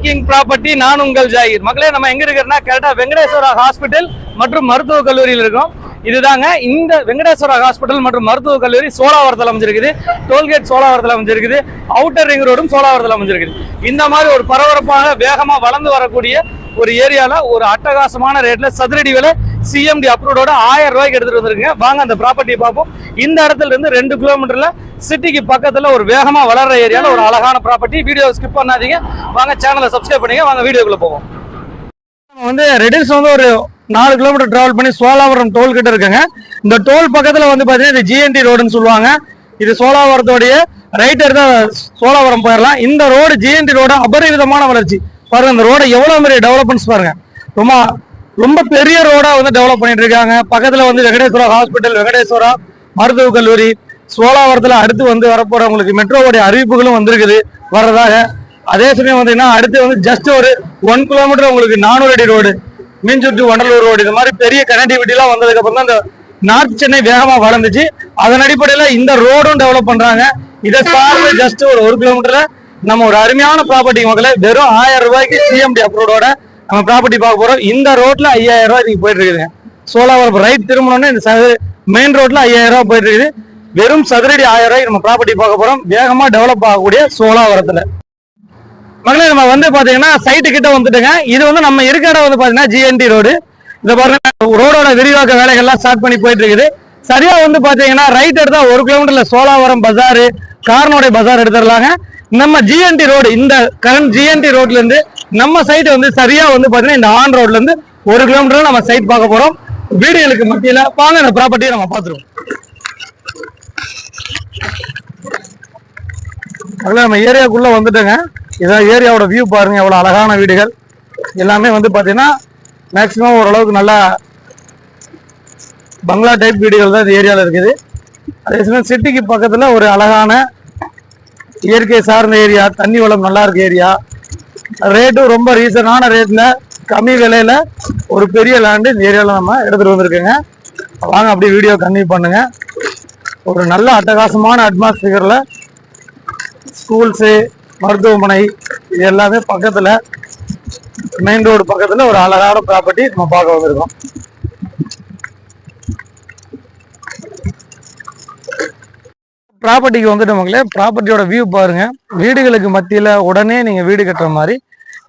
King property நான் உங்கள் ஜாகிர். மக்களே, நம்ம எங்க இருக்கிறோம்னா கரெக்டா வெங்கடேஸ்வரா ஹாஸ்பிட்டல் மற்றும் மருத்துவக் கல்லூரியில் இருக்கோம். இதுதாங்க இந்த வெங்கடேஸ்வரா ஹாஸ்பிட்டல் மற்றும் மருத்துவக் கல்லூரி சோழாவரத்தில் அமைஞ்சிருக்குது. டோல்கேட் சோழாவரத்தில் அமைஞ்சிருக்குது. அவுட்டர் ரிங் ரோடும் சோழாவரத்தில் அமைஞ்சிருக்குது. இந்த மாதிரி ஒரு பரபரப்பாக வேகமா வளர்ந்து வரக்கூடிய ஒரு ஏரியால ஒரு அட்டகாசமான ரேட்ல சதுரடி விலை சிஎம்டி அப்ரூவோட 1000 ரூபாய்க்கு எடுத்துட்டு வந்திருக்கீங்க. வாங்க அந்த ப்ராப்பர்ட்டியை பார்ப்போம். இந்த இடத்துல இருந்து 2 கிலோமீட்டர்ல சிட்டிக்கு பக்கத்துல ஒரு வேகமா வளர்ற ஏரியால ஒரு அழகான ப்ராப்பர்ட்டி. வீடியோ ஸ்கிப் பண்ணாதீங்க. வாங்க சேனலை சப்ஸ்கிரைப் பண்ணுங்க. வாங்க வீடியோக்குள்ள போவோம். நம்ம ரெடில்ஸ் ஒரு 4 கிலோமீட்டர் டிராவல் பண்ணி சோழாவரம் டோல் கிட்ட இருக்குங்க. இந்த டோல் பக்கத்துல பாத்தீங்கன்னா இது ஜிஎன்டி ரோடுன்னு சொல்லுவாங்க. இது சோழாவரத்தோடைய ரைட் எடுத்தா சோழாவரம் போயிடலாம். இந்த ரோடு ஜிஎன்டி ரோடு அபரிவிதமான வளர்ச்சி பாருங்க. இந்த ரோட எவ்வளவு மாதிரி டெவலப்மெண்ட்ஸ் பாருங்க. ரொம்ப பெரிய ரோடா டெவலப் பண்ணிட்டு இருக்காங்க. பக்கத்துல வெங்கடேஸ்வரா ஹாஸ்பிட்டல், வெங்கடேஸ்வரா மருத்துவக் கல்லூரி, சோழாவரத்துல அடுத்து வரப்போறவங்களுக்கு மெட்ரோவுடைய அறிவிப்புகளும் வந்திருக்குது வர்றதாக. அதே சமயம் அடுத்து ஜஸ்ட் ஒரு 1 கிலோமீட்டர் உங்களுக்கு 400 அடி ரோடு, மீன்சுர் டு வண்டலூர் ரோடு, இது மாதிரி பெரிய கனெக்டிவிட்டி எல்லாம் வந்ததுக்கு அப்புறம் தான் இந்த நார்த் சென்னை வேகமா வளர்ந்துச்சு. அதன் அடிப்படையில இந்த ரோடும் டெவலப் பண்றாங்க. இதை சார்ந்து ஜஸ்ட் ஒரு 1 கிலோமீட்டர்ல நம்ம ஒரு அருமையான ப்ராப்பர்ட்டி மக்களை வெறும் 1000 ரூபாய்க்கு சிஎம்டி அப்ரூவோட நம்ம ப்ராப்பர்ட்டி பார்க்க போறோம். இந்த ரோட்ல 5000 ரூபாய் நீங்க போயிட்டு இருக்குதுங்க. சோழாவரம் ரைட் திரும்பணும்னு இந்த மெயின் ரோட்ல 5000 ரூபாய் போயிட்டு இருக்குது. வெறும் சதுரடி 1000 ரூபாய்க்கு நம்ம ப்ராப்பர்ட்டி பார்க்க போறோம். வேகமா டெவலப் ஆகக்கூடிய சோழாவரத்துல மகளே நம்ம பாத்தீங்கன்னா சைட்டு கிட்ட வந்துட்டுங்க. இது நம்ம இருக்க இடம் பாத்தீங்கன்னா ஜிஎன்டி ரோடு. இந்த பாருங்க ரோடோட விரிவாக்க வேலைகள்லாம் ஸ்டார்ட் பண்ணி போயிட்டு இருக்குது. சரியா பாத்தீங்கன்னா ரைட் எடுத்தா 1 கிலோமீட்டர்ல சோழாவரம் பஜாரு, கார்னோடைய பஜார் எடுத்துடலாங்க. நம்ம ஜிஎன்டி ரோடு, இந்த கரண்ட் ஜிஎன்டி ரோட்ல இருந்து நம்ம சைட் சரியா பாத்தீங்கன்னா இந்த ஆன் ரோட்ல இருந்து 1 கிலோமீட்டர் நம்ம சைட் பார்க்க போறோம். வீடுகளுக்கு மத்தியில வாங்க இந்த ப்ராப்பர்ட்டியை நம்ம பாத்துருவோம். நம்ம ஏரியாக்குள்ள வந்துட்டோங்க. இதான் ஏரியாவோட வியூ பாருங்க. எவ்வளவு அழகான வீடுகள் எல்லாமே பாத்தீங்கன்னா மேக்சிமம் ஓரளவுக்கு நல்லா பங்களா டைப் வீடுகள் தான் இந்த ஏரியால இருக்குது. அதே சமயம் சிட்டிக்கு பக்கத்துல ஒரு அழகான இயற்கை சார்ந்த ஏரியா, தண்ணி வளம் நல்லா இருக்க ஏரியா, ரேட்டும் ரொம்ப ரீசனான ரேட்ல கம்மி விலையில ஒரு பெரிய லேண்டு இந்த ஏரியால நம்ம எடுத்துட்டு வந்திருக்கோங்க. வாங்க அப்படியே வீடியோ கன்டினியூ பண்ணுங்க. ஒரு நல்ல அட்டகாசமான அட்மாஸ்பியர்ல ஸ்கூல்ஸு, மருத்துவமனை இது எல்லாமே பக்கத்துல மெயின் ரோடு பக்கத்துல ஒரு அழகான ப்ராப்பர்ட்டி நம்ம பார்க்க வந்திருக்கோம். ப்ராப்பர்ட்டிக்கு மக்களே ப்ராப்பர்ட்டியோட வியூ பாருங்க. வீடுகளுக்கு மத்தியில உடனே நீங்க வீடு கட்டுற மாதிரி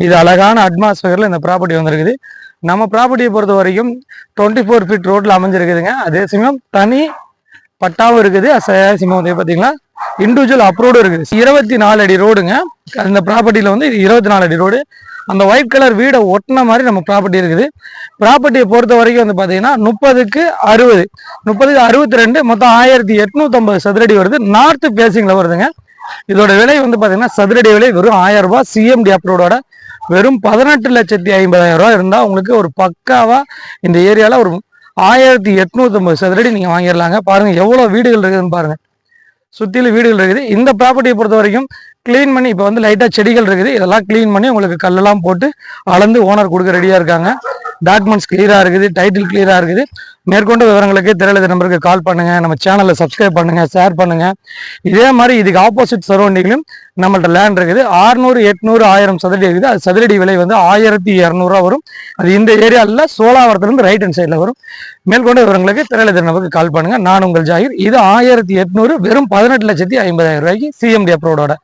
இது அழகான அட்மாஸ்பியர்ல இந்த ப்ராப்பர்ட்டி வந்திருக்குது. நம்ம ப்ராப்பர்ட்டியை பொறுத்த வரைக்கும் 24 ஃபீட் ரோட்ல அமைஞ்சிருக்குதுங்க. அதே சமயம் தனி பட்டாவும் இருக்குது. பாத்தீங்களா இண்டிவிஜுவல் அப்ரூவ்டும் இருக்குது. 24 அடி ரோடுங்க. அந்த ப்ராப்பர்ட்டியில 24 அடி ரோடு. அந்த ஒயிட் கலர் வீடை ஒட்டின மாதிரி நம்ம ப்ராப்பர்ட்டி இருக்குது. ப்ராப்பர்ட்டியை பொறுத்த வரைக்கும் பாத்தீங்கன்னா 30க்கு 60, 30க்கு 62, மொத்தம் 1850 சதுரடி வருது. நார்த் பேசிங்ல வருதுங்க. இதோட விலை பாத்தீங்கன்னா சதுரடி விலை வெறும் 1000 ரூபாய் சிஎம்டி அப்ரூவோட வெறும் 18,50,000 ரூபாய் இருந்தா உங்களுக்கு ஒரு பக்காவா இந்த ஏரியால ஒரு 1850 சதுரடி நீங்க வாங்கிடலாங்க. பாருங்க எவ்வளவு வீடுகள் இருக்குதுன்னு பாருங்க. சுத்திலும் வீடுகள் இருக்குது. இந்த ப்ராப்பர்ட்டியை பொறுத்த வரைக்கும் கிளீன் பண்ணி இப்போ லைட்டா செடிகள் இருக்குது. இதெல்லாம் கிளீன் பண்ணி உங்களுக்கு கல்லெல்லாம் போட்டு அளந்து ஓனர் கொடுக்க ரெடியா இருக்காங்க. டாக்குமெண்ட்ஸ் கிளியரா இருக்குது. டைட்டில் கிளியரா இருக்குது. மேற்கொண்டு விவரங்களுக்கு திரையில நம்பருக்கு கால் பண்ணுங்க. நம்ம சேனலை சப்ஸ்கிரைப் பண்ணுங்க, ஷேர் பண்ணுங்க. இதே மாதிரி இதுக்கு ஆப்போசிட் சரௌண்டிங்லையும் நம்மள்ட்ட லேண்ட் இருக்குது. 600, 800, 1000 சதுரடி இருக்குது. அது சதுரடி விலை 1200 ரூபா வரும். அது இந்த ஏரியாவில் சோழாவரத்துல இருந்து ரைட் ஹேண்ட் சைட்ல வரும். மேற்கொண்டு விவரங்களுக்கு திரையில நம்பருக்கு கால் பண்ணுங்க. நான் உங்கள் ஜாகிர். இது 1800 வெறும் 18,50,000 ரூபாய்க்கு சிஎம்டி அப்ரூவோட